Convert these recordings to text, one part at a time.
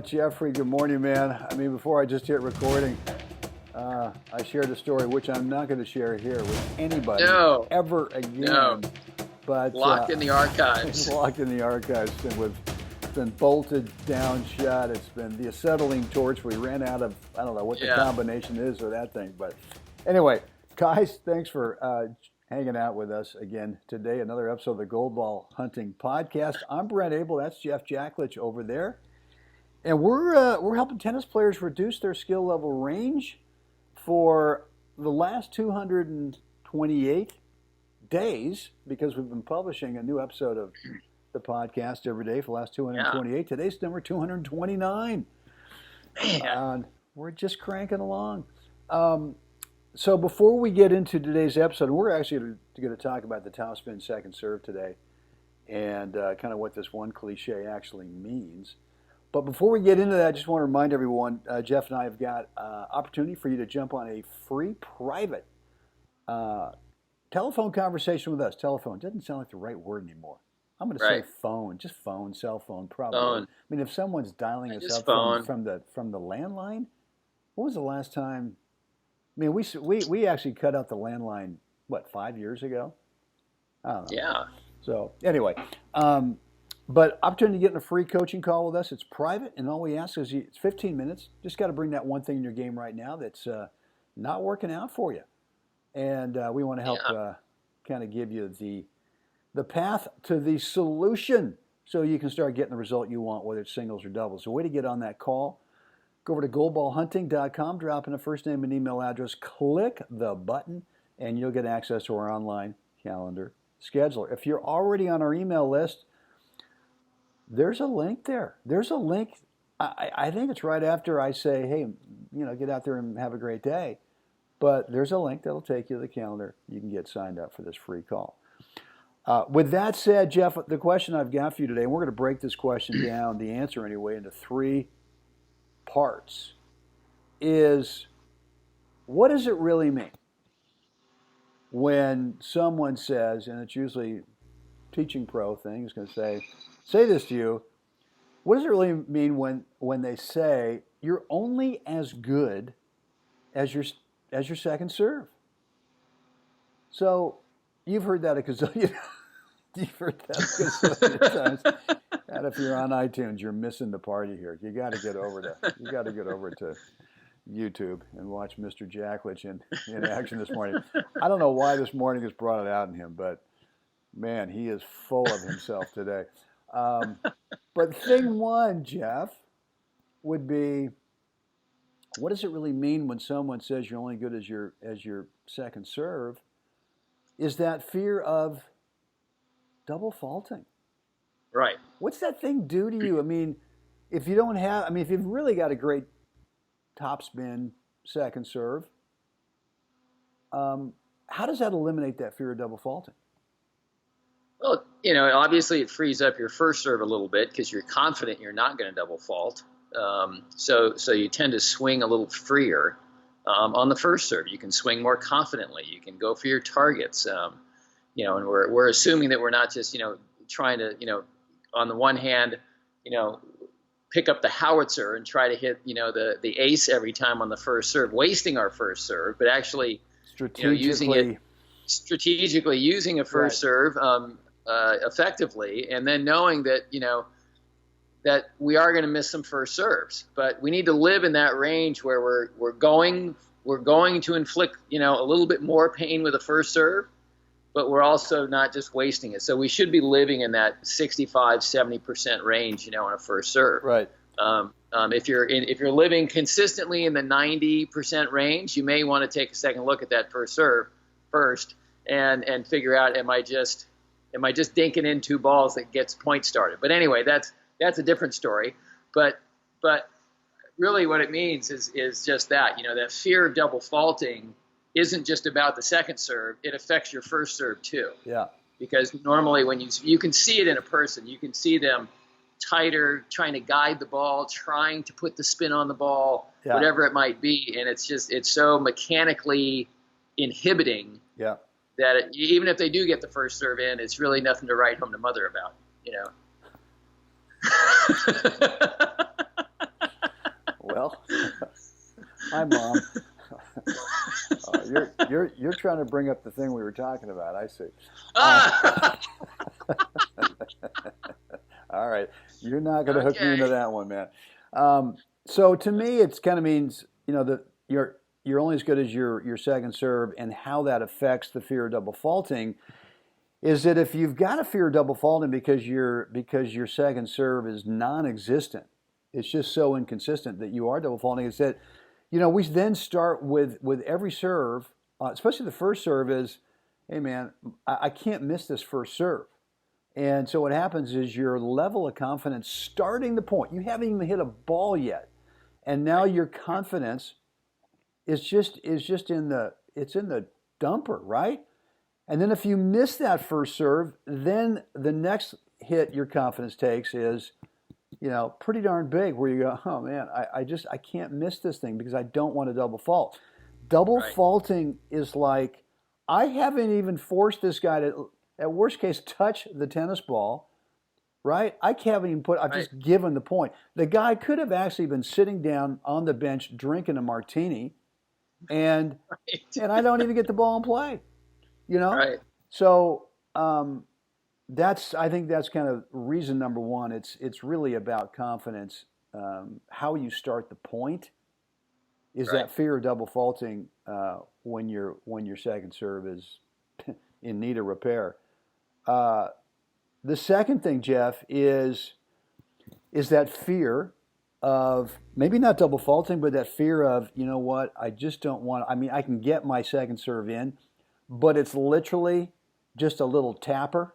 Jeffrey, good morning, man. I mean, before I just hit recording, I shared a story which I'm not going to share here with anybody ever again. No. But locked in the archives. It's locked in the archives, and it's been bolted down shut. It's been the acetylene torch. We ran out of, I don't know what the combination is or that thing. But anyway, guys, thanks for hanging out with us again today. Another episode of the Gold Ball Hunting Podcast. I'm Brent Abel. That's Jeff Jacklich over there. And we're helping tennis players reduce their skill level range for the last 228 days, because we've been publishing a new episode of the podcast every day for the last 228. Yeah. Today's number 229. We're just cranking along. So before we get into today's episode, we're actually going to talk about the topspin second serve today and kind of what this one cliche actually means. But before we get into that, I just want to remind everyone, Jeff and I have got opportunity for you to jump on a free private telephone conversation with us. Telephone doesn't sound like the right word anymore. I'm going to say phone, just phone, cell phone, probably. Phone. I mean, if someone's dialing us up from the landline, what was the last time? I mean, we actually cut out the landline, 5 years ago? I don't know. Yeah. So anyway, but opportunity to get in a free coaching call with us. It's private, and all we ask is it's 15 minutes. Just got to bring that one thing in your game right now that's not working out for you. And we want to help kind of give you the path to the solution so you can start getting the result you want, whether it's singles or doubles. The way to get on that call, go over to goldballhunting.com, drop in a first name and email address, click the button, and you'll get access to our online calendar scheduler. If you're already on our email list, there's a link there. There's a link. I think it's right after I say, hey, get out there and have a great day. But there's a link that'll take you to the calendar. You can get signed up for this free call. With that said, Jeff, the question I've got for you today, and we're going to break this question down, the answer anyway, into three parts, is what does it really mean when someone says, and it's usually a teaching pro thing, is going to say this to you, what does it really mean when they say you're only as good as your second serve? So you've heard that a gazillion times. And if you're on iTunes, you're missing the party here. You got to get over to YouTube and watch Mr. Jacklich in action this morning. I don't know why this morning has brought it out in him, but man, he is full of himself today. But thing one, Jeff, would be, what does it really mean when someone says you're only good as your second serve? Is that fear of double faulting? Right. What's that thing do to you? I mean, if you've really got a great topspin second serve, how does that eliminate that fear of double faulting? Well, obviously it frees up your first serve a little bit because you're confident you're not going to double fault. So you tend to swing a little freer on the first serve. You can swing more confidently. You can go for your targets. And we're assuming that we're not just trying to on the one hand pick up the howitzer and try to hit the ace every time on the first serve, wasting our first serve, but actually strategically using a first serve effectively, and then knowing that that we are going to miss some first serves, but we need to live in that range where we're going to inflict a little bit more pain with a first serve, but we're also not just wasting it. So we should be living in that 65-70% range, on a first serve. Right. If you're living consistently in the 90% range, you may want to take a second look at that first serve first and figure out, am I just dinking in two balls that gets point started? But anyway, that's a different story. But really what it means is just that, that fear of double faulting isn't just about the second serve. It affects your first serve too. Yeah. Because normally when you can see it in a person, you can see them tighter, trying to guide the ball, trying to put the spin on the ball, whatever it might be. And it's so mechanically inhibiting that even if they do get the first serve in, it's really nothing to write home to mother about, Well, hi, Mom. You're trying to bring up the thing we were talking about. I see. Uh, all right, you're not going to hook me into Okay. that one, man. So to me, it's kind of means that you're only as good as your second serve, and how that affects the fear of double faulting is that if you've got a fear of double faulting because your second serve is non-existent, it's just so inconsistent that you are double faulting. It's that we then start with every serve, especially the first serve is, hey man, I can't miss this first serve. And so what happens is your level of confidence starting the point, you haven't even hit a ball yet, and now your confidence is just in the dumper, right? And then if you miss that first serve, then the next hit your confidence takes is, pretty darn big, where you go, oh man, I can't miss this thing because I don't want to double fault. Double Right. faulting is like, I haven't even forced this guy to, at worst case, touch the tennis ball, right? I haven't even I've Right. just given the point. The guy could have actually been sitting down on the bench drinking a martini, and Right. I don't even get the ball in play, you know? Right. So, I think that's kind of reason number one. It's really about confidence. How you start the point is Right. that fear of double faulting when your second serve is in need of repair. Uh, the second thing, Jeff, is that fear of maybe not double faulting, but that fear of, what, I just don't want. I mean, I can get my second serve in, but it's literally just a little tapper,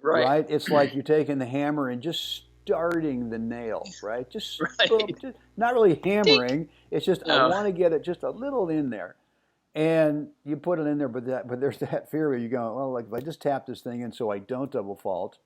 Right. right? It's like you're taking the hammer and just starting the nail, right? Just boom, Right. just not really Dink. hammering. It's just I No. want to get it just a little in there, and you put it in there. But there's that fear where you go, well, like if I just tap this thing in so I don't double fault,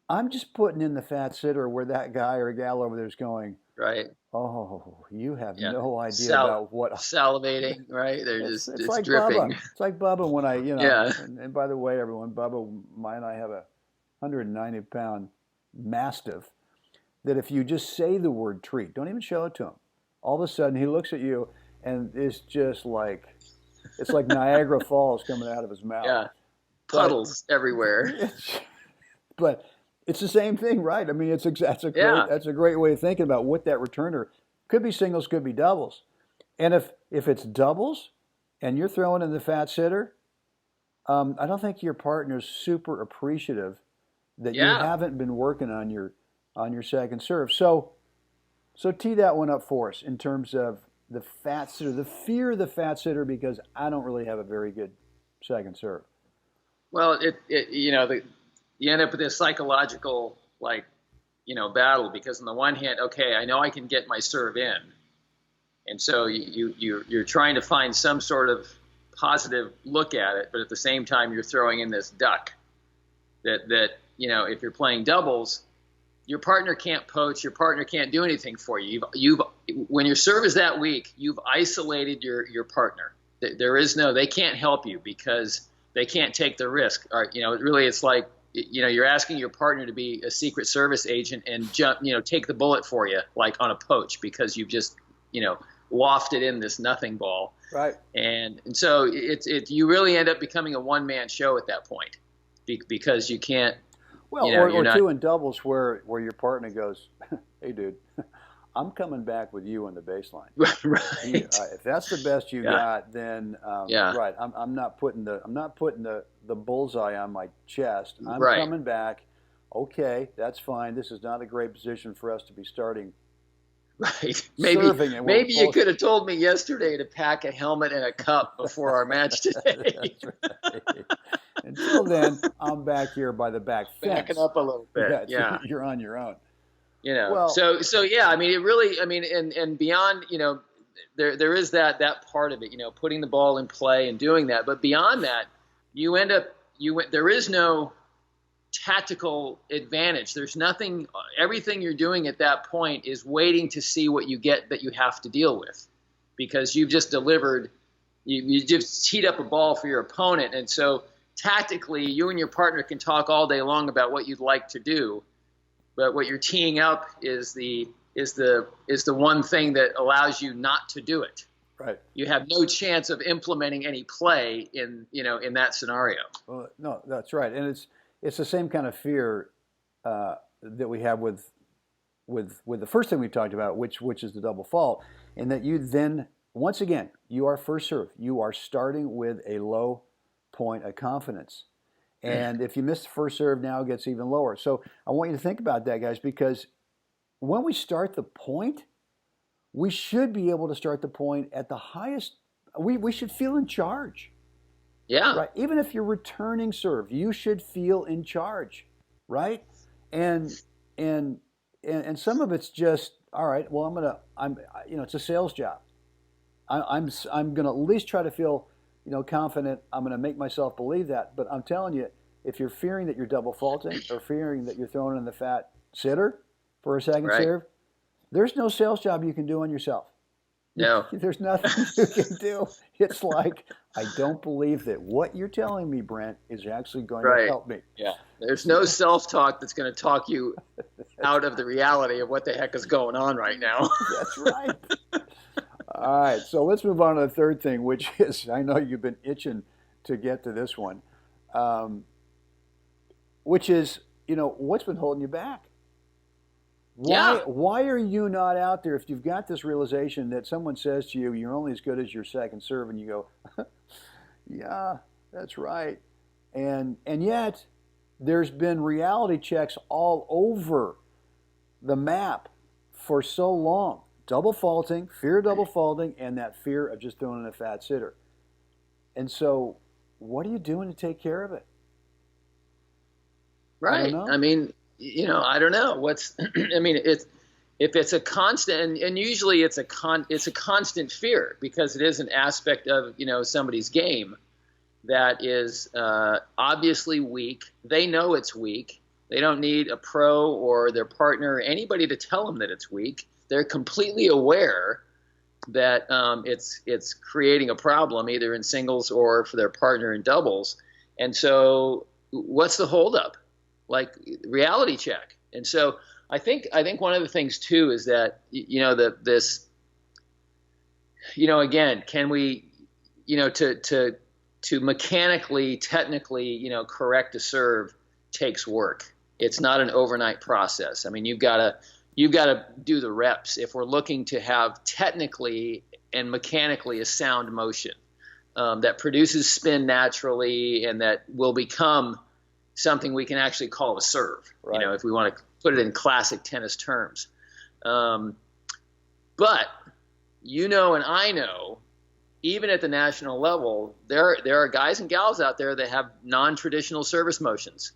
I'm just putting in the fat sitter where that guy or gal over there is going, Right. oh, you have Yeah. no idea about what. Salivating. Right. They're It's just it's it's like Bubba. dripping. It's like Bubba when I Yeah. and by the way, everyone, Bubba, mine and I have a 190-pound mastiff that if you just say the word treat, don't even show it to him, all of a sudden he looks at you and it's like Niagara Falls coming out of his mouth. Yeah. But Puddles everywhere. it's, but it's the same thing, right? I mean, Yeah. that's a great way of thinking about what that returner could be. Singles, could be doubles, and if it's doubles and you're throwing in the fat sitter, I don't think your partner's super appreciative that you Yeah. haven't been working on your second serve. So tee that one up for us in terms of the fat sitter, the fear of the fat sitter, because I don't really have a very good second serve. Well, you end up with this psychological battle because on the one hand, okay, I know I can get my serve in, and so you're trying to find some sort of positive look at it, but at the same time you're throwing in this duck that if you're playing doubles, your partner can't poach, your partner can't do anything for you. You've when your serve is that weak, you've isolated your partner. They can't help you because they can't take the risk. Or really it's like you're asking your partner to be a secret service agent and take the bullet for you like on a poach because you've just wafted in this nothing ball. Right. And so you really end up becoming a one-man show at that point because you can't. Well, or two in doubles where your partner goes, hey, dude, I'm coming back with you on the baseline. Right. If that's the best you got, then Yeah. right. I'm not putting the bullseye on my chest. I'm Right. coming back. Okay, that's fine. This is not a great position for us to be starting. Right. Serving it. Maybe you could have told me yesterday to pack a helmet and a cup before our match today. That's right. Until then, I'm back here by the back fence. Backing up a little bit. Yeah. You're on your own. Well, so yeah, I mean, it really, I mean, and beyond, there is that part of it, putting the ball in play and doing that. But beyond that, there is no tactical advantage. There's nothing, everything you're doing at that point is waiting to see what you get that you have to deal with because you've just delivered, you just teed up a ball for your opponent. And so tactically, you and your partner can talk all day long about what you'd like to do. but what you're teeing up is the one thing that allows you not to do it. Right. You have no chance of implementing any play in that scenario. Well, no, that's right, and it's the same kind of fear that we have with the first thing we talked about, which is the double fault, and that you then once again you are first serve. You are starting with a low point of confidence, and if you miss the first serve, now it gets even lower. So I want you to think about that, guys, because when we start the point, we should be able to start the point at the highest. We should feel in charge. Yeah. Right. Even if you're returning serve, you should feel in charge, right? And some of it's just all right. Well, it's a sales job. I'm gonna at least try to feel confident. I'm gonna make myself believe that. But I'm telling you, if you're fearing that you're double faulting or fearing that you're throwing in the fat sitter for a second Right. serve, there's no sales job you can do on yourself. No. There's nothing you can do. It's like, I don't believe that what you're telling me, Brent, is actually going to help me. Yeah. There's no self-talk that's going to talk you out of the reality of what the heck is going on right now. That's right. All right. So let's move on to the third thing, which is, I know you've been itching to get to this one, which is, what's been holding you back? Why are you not out there if you've got this realization that someone says to you, you're only as good as your second serve, and you go, yeah, that's right. And yet there's been reality checks all over the map for so long. Double faulting, fear of double faulting, and that fear of just throwing in a fat sitter. And so what are you doing to take care of it? Right. I mean, I don't know what's. I mean, if it's a constant, and usually it's a constant fear because it is an aspect of somebody's game that is obviously weak. They know it's weak. They don't need a pro or their partner or anybody to tell them that it's weak. They're completely aware that it's creating a problem either in singles or for their partner in doubles. And so, what's the holdup? Like reality check. And so I think one of the things too is that again, can we to mechanically, technically correct a serve takes work. It's not an overnight process. I mean, you've got to do the reps if we're looking to have technically and mechanically a sound motion that produces spin naturally and that will become something we can actually call a serve, right. If we want to put it in classic tennis terms. But and I know, even at the national level, there are guys and gals out there that have non-traditional service motions,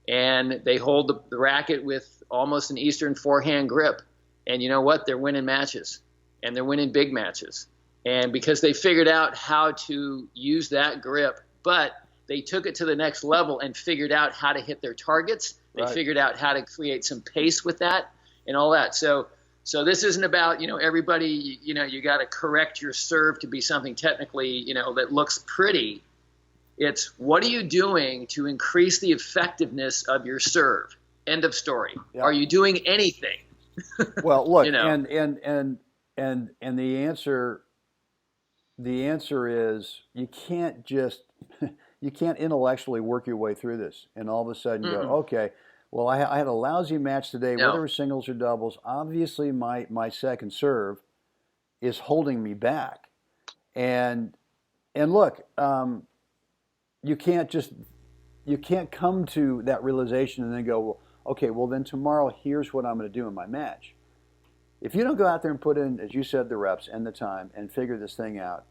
and they hold the racket with almost an Eastern forehand grip. And you know what? They're winning matches, and they're winning big matches. And because they figured out how to use that grip, but they took it to the next level and figured out how to hit their targets. They figured out how to create some pace with that and all that. So this isn't about, everybody, you got to correct your serve to be something technically, that looks pretty. It's what are you doing to increase the effectiveness of your serve? End of story. Yeah. Are you doing anything? Well, look, and the answer is you can't just you can't intellectually work your way through this and all of a sudden go, okay, well, I had a lousy match today, whether it was singles or doubles. Obviously, my second serve is holding me back. And look, you can't come to that realization and then go, well, okay, well then tomorrow here's what I'm going to do in my match. If you don't go out there and put in, as you said, the reps and the time and figure this thing out,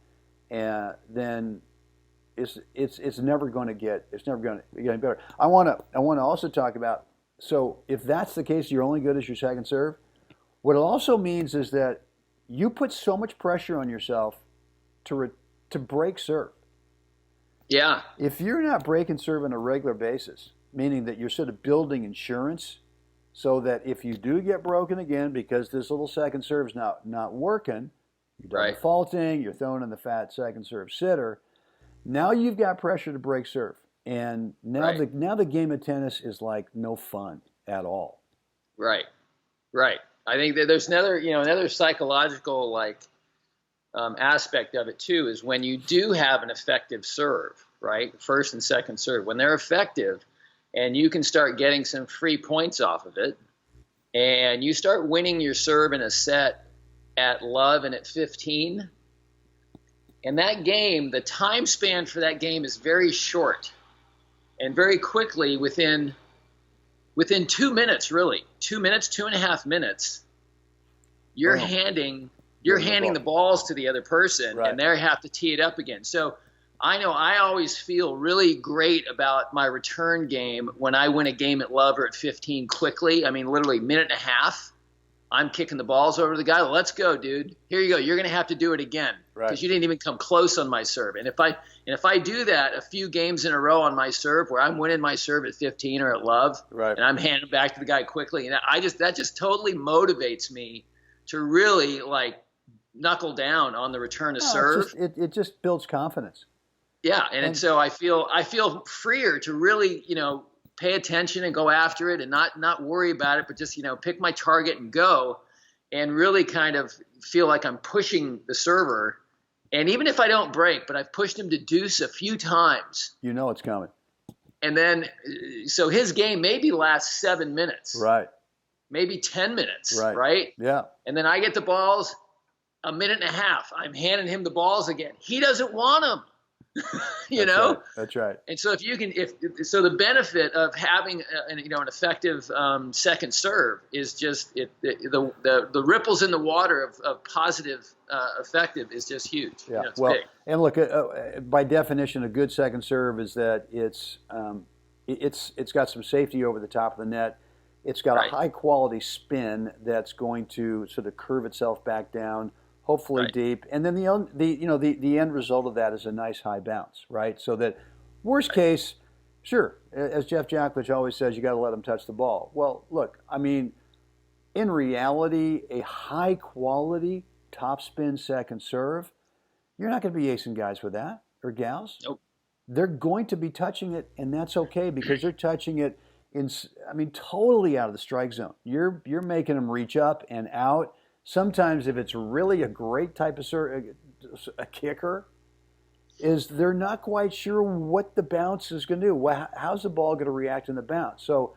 then it's never going to get any better. I want to also talk about, so if that's the case, you're only good as your second serve. What it also means is that you put so much pressure on yourself to break serve. Yeah. If you're not breaking serve on a regular basis, meaning that you're sort of building insurance, so that if you do get broken again because this little second serve's not working, you're defaulting, you're throwing in the fat second serve sitter. Now you've got pressure to break serve, and now the game of tennis is like no fun at all. Right. Right. I think that there's another psychological aspect of it too is when you do have an effective serve, right? First and second serve, when they're effective, and you can start getting some free points off of it, and you start winning your serve in a set at love and at 15, and that game, the time span for that game is very short, and very quickly within 2 minutes, really 2 minutes, 2.5 minutes, you're handing the balls to the other person, right, and they have to tee it up again. So I know I always feel really great about my return game when I win a game at love or at 15 quickly. I mean, literally minute and a half, I'm kicking the balls over to the guy. Let's go, dude. Here you go. You're going to have to do it again because you didn't even come close on my serve. And if I do that a few games in a row on my serve where I'm winning my serve at 15 or at love, right, and I'm handing it back to the guy quickly, and that just totally motivates me to really knuckle down on the return to serve. It just builds confidence. Yeah, and so I feel freer to really, pay attention and go after it and not worry about it, but just, pick my target and go, and really kind of feel like I'm pushing the server. And even if I don't break, but I've pushed him to deuce a few times. It's coming. And then, so his game maybe lasts 7 minutes. Right. Maybe 10 minutes. Right? Yeah. And then I get the balls a minute and a half. I'm handing him the balls again. He doesn't want them. That's right. And so so the benefit of having an effective second serve is just the ripples in the water of positive effective is just huge. Yeah. It's big. And look, by definition, a good second serve is that it's got some safety over the top of the net. It's got a high quality spin that's going to sort of curve itself back down, hopefully deep, and then the end result of that is a nice high bounce, right? So that worst case, sure, as Jeff Jacklich always says, you got to let them touch the ball. Well, look, I mean, in reality, a high quality topspin second serve, you're not going to be acing guys with that or gals. Nope. They're going to be touching it, and that's okay because they're touching it totally out of the strike zone. You're making them reach up and out. Sometimes if it's really a great type of a kicker, is they're not quite sure what the bounce is going to do. How's the ball going to react in the bounce? So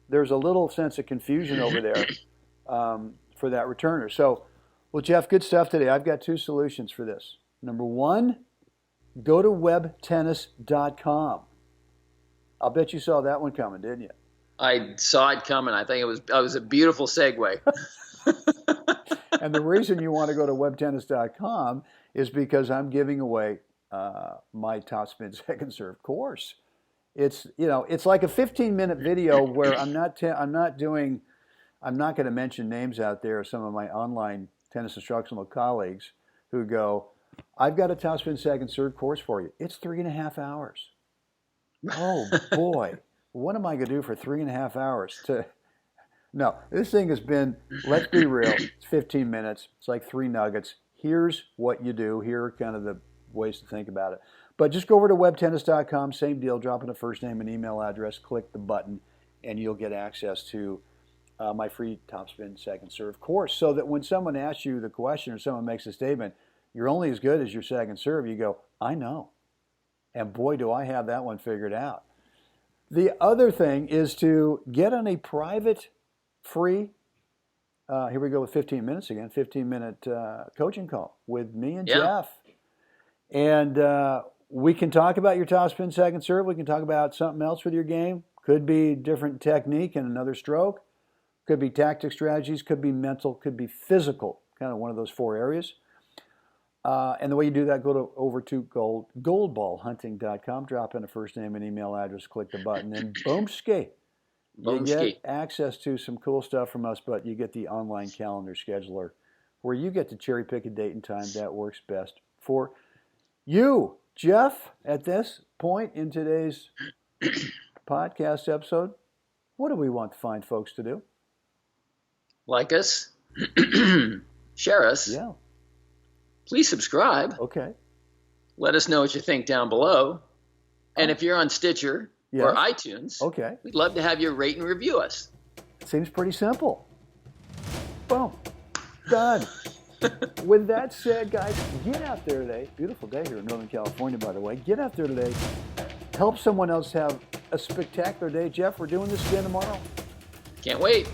there's a little sense of confusion over there for that returner. So, well, Jeff, good stuff today. I've got 2 solutions for this. Number 1, go to webtennis.com. I'll bet you saw that one coming, didn't you? I saw it coming. I think it was a beautiful segue. And the reason you want to go to webtennis.com is because I'm giving away my Topspin Second Serve course. It's like a 15-minute video where I'm not going to mention names out there of some of my online tennis instructional colleagues who go, I've got a Topspin Second Serve course for you. It's 3.5 hours. Oh boy, what am I going to do for 3.5 hours to? No, this thing has been, let's be real, it's 15 minutes. It's like 3 nuggets. Here's what you do. Here are kind of the ways to think about it. But just go over to webtennis.com, same deal, drop in a first name and email address, click the button, and you'll get access to my free Topspin Second Serve course. So that when someone asks you the question or someone makes a statement, you're only as good as your second serve, you go, I know. And boy, do I have that one figured out. The other thing is to get on a private free, here we go with 15 minutes again, 15-minute coaching call with me and Jeff. And we can talk about your topspin second serve. We can talk about something else with your game. Could be different technique and another stroke. Could be tactic strategies. Could be mental. Could be physical. Kind of one of those 4 areas. And the way you do that, go over to goldballhunting.com, drop in a first name and email address, click the button, and boom-ski. You get access to some cool stuff from us, but you get the online calendar scheduler where you get to cherry pick a date and time that works best for you. Jeff, at this point in today's podcast episode, what do we want the fine folks to do? Like us, share us. Yeah. Please subscribe. Okay. Let us know what you think down below. And if you're on Stitcher or iTunes, okay, we'd love to have you rate and review us. Seems pretty simple. Boom. Done. With that said, guys, get out there today. Beautiful day here in Northern California, by the way. Get out there today. Help someone else have a spectacular day. Jeff, we're doing this again tomorrow. Can't wait.